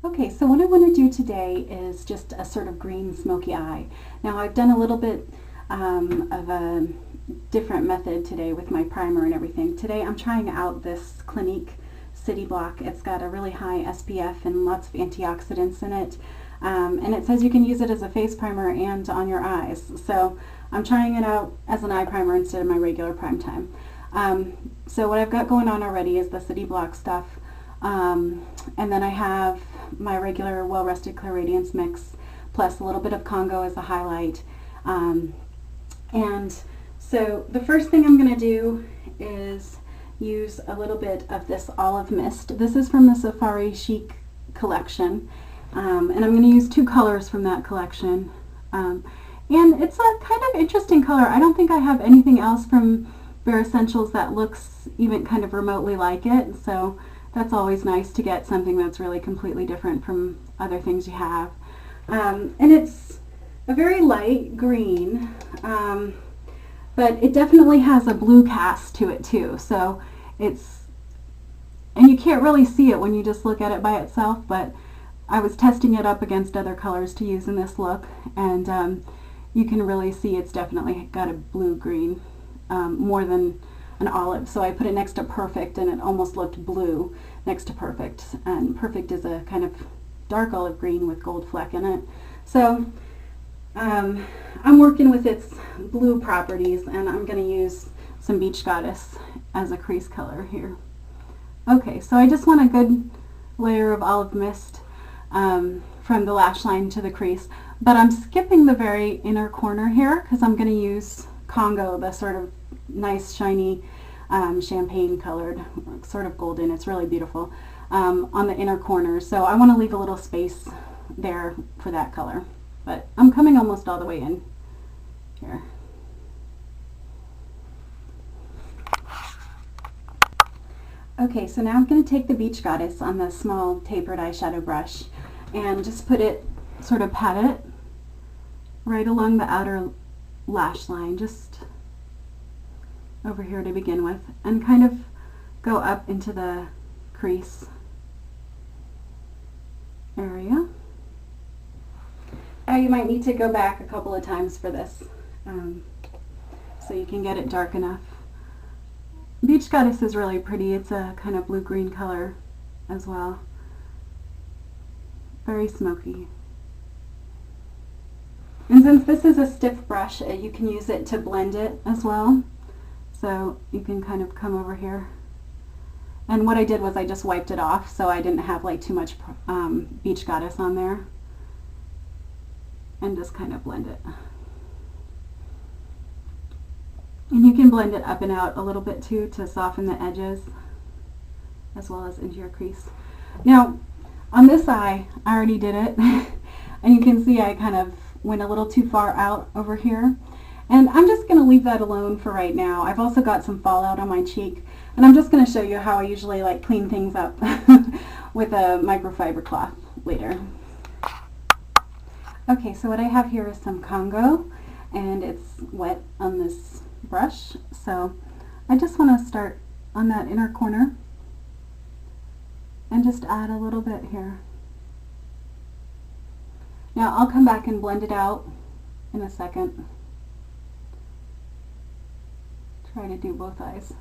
Okay, so what I want to do today is just a sort of green smoky eye. Now I've done a little bit of a different method today with my primer and everything. Today I'm trying out this Clinique City Block. It's got a really high SPF and lots of antioxidants in it. And it says you can use it as a face primer and on your eyes. So I'm trying it out as an eye primer instead of my regular prime time. So what I've got going on already is the City Block stuff. And then I have my regular Well Rested Clear Radiance mix plus a little bit of Congo as a highlight. And so the first thing I'm going to do is use a little bit of this olive mist. This is from the Safari Chic collection. And I'm going to use two colors from that collection. And it's a kind of interesting color. I don't think I have anything else from Bare Escentuals that looks even kind of remotely like it. So that's always nice to get something that's really completely different from other things you have. And it's a very light green, but it definitely has a blue cast to it too. So it's, and you can't really see it when you just look at it by itself, but I was testing it up against other colors to use in this look, and you can really see it's definitely got a blue-green more than an olive. So I put it next to Perfect, and it almost looked blue next to Perfect. And Perfect is a kind of dark olive green with gold fleck in it. So I'm working with its blue properties, and I'm going to use some Beach Goddess as a crease color here. Okay, so I just want a good layer of olive mist from the lash line to the crease, but I'm skipping the very inner corner here because I'm going to use Congo, the sort of nice shiny champagne colored, sort of golden, it's really beautiful, on the inner corner. So I want to leave a little space there for that color, but I'm coming almost all the way in here. Okay, so now I'm going to take the Beach Goddess on the small tapered eyeshadow brush and just put it, sort of pat it right along the outer lash line, just over here to begin with, and kind of go up into the crease area. Now you might need to go back a couple of times for this so you can get it dark enough. Beach Goddess is really pretty. It's a kind of blue-green color as well. Very smoky. And since this is a stiff brush, you can use it to blend it as well. So you can kind of come over here. And what I did was I just wiped it off so I didn't have like too much Beach Goddess on there. And just kind of blend it. And you can blend it up and out a little bit too to soften the edges as well as into your crease. Now on this eye, I already did it. And you can see I kind of went a little too far out over here. And I'm just going to leave that alone for right now. I've also got some fallout on my cheek, and I'm just going to show you how I usually like clean things up with a microfiber cloth later. Okay, so what I have here is some Congo, and it's wet on this brush. So I just want to start on that inner corner and just add a little bit here. Now I'll come back and blend it out in a second. Try to do both eyes.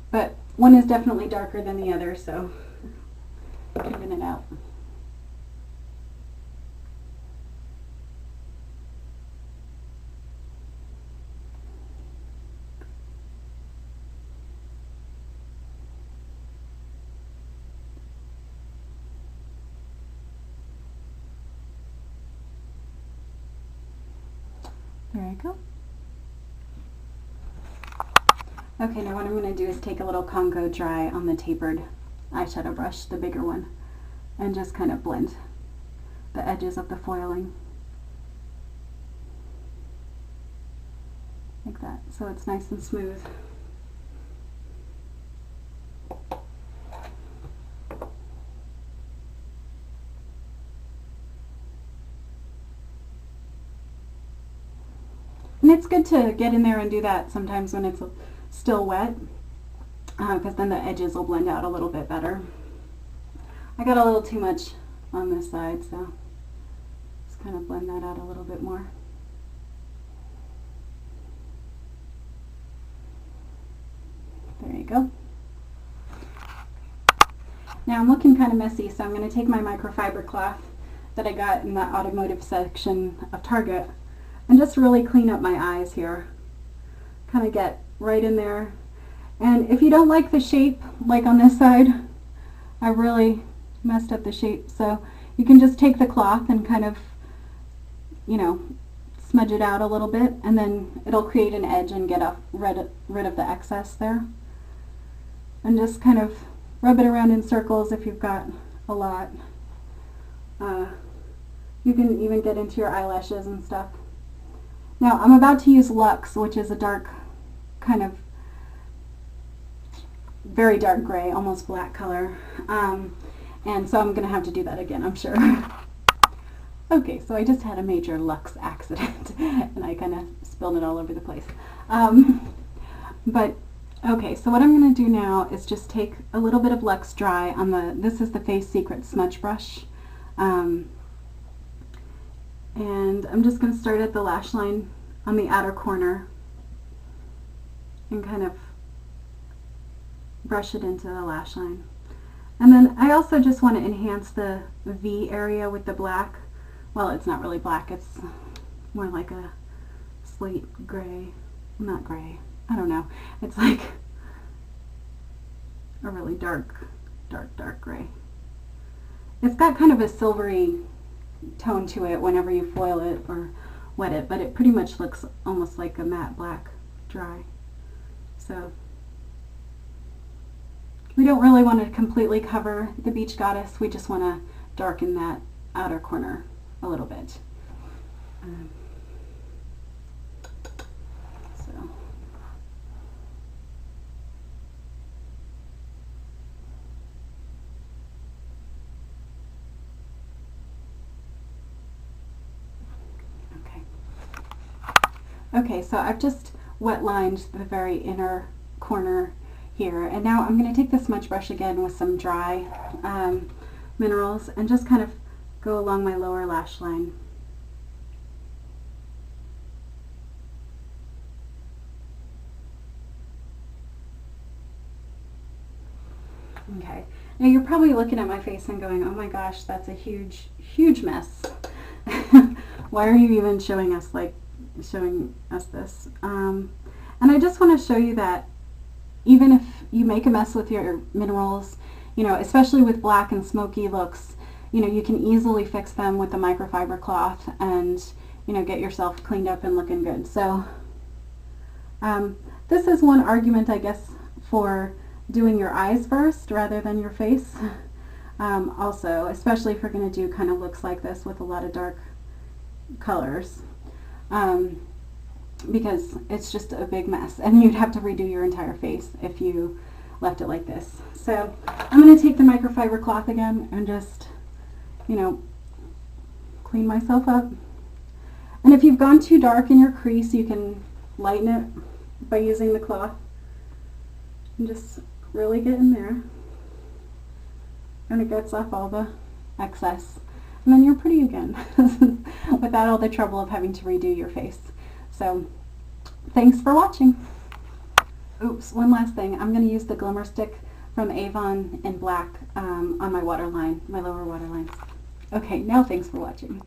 But one is definitely darker than the other, so even it out. There I go. Okay, now what I'm going to do is take a little Congo Dry on the tapered eyeshadow brush, the bigger one, and just kind of blend the edges of the foiling. Like that, so it's nice and smooth. And it's good to get in there and do that sometimes when it's still wet. because then the edges will blend out a little bit better. I got a little too much on this side, so just kind of blend that out a little bit more. There you go. Now I'm looking kind of messy, so I'm going to take my microfiber cloth that I got in the automotive section of Target and just really clean up my eyes here. Kind of get right in there. And if you don't like the shape, like on this side, I really messed up the shape, so you can just take the cloth and kind of, you know, smudge it out a little bit, and then it'll create an edge and get rid of the excess there. And just kind of rub it around in circles if you've got a lot. You can even get into your eyelashes and stuff. Now I'm about to use Luxe, which is a dark, kind of very dark gray, almost black color. And so I'm going to have to do that again, I'm sure. Okay, so I just had a major Luxe accident and I kind of spilled it all over the place. But okay, so what I'm going to do now is just take a little bit of Luxe Dry on this is the Face Secret smudge brush. And I'm just going to start at the lash line on the outer corner and kind of brush it into the lash line. And then I also just want to enhance the V area with the black. Well, it's not really black, it's more like a slate gray. Not gray, I don't know. It's like a really dark gray. It's got kind of a silvery tone to it whenever you foil it or wet it, but it pretty much looks almost like a matte black dry. So we don't really want to completely cover the Beach Goddess, we just want to darken that outer corner a little bit. Okay, so I've just wet lined the very inner corner here, and now I'm going to take the smudge brush again with some dry minerals and just kind of go along my lower lash line. Okay, now you're probably looking at my face and going, oh my gosh, that's a huge, huge mess. Why are you even showing us this? And I just want to show you that even if you make a mess with your minerals, you know, especially with black and smoky looks, you know, you can easily fix them with the microfiber cloth and, you know, get yourself cleaned up and looking good. So this is one argument, I guess, for doing your eyes first rather than your face. Also, especially if you're going to do kind of looks like this with a lot of dark colors. Because it's just a big mess and you'd have to redo your entire face if you left it like this. So I'm going to take the microfiber cloth again and just, you know, clean myself up. And if you've gone too dark in your crease, you can lighten it by using the cloth and just really get in there, and it gets off all the excess. And then you're pretty again without all the trouble of having to redo your face. So thanks for watching. Oops, one last thing. I'm going to use the Glimmer Stick from Avon in black on my waterline, my lower waterline. Okay, now thanks for watching.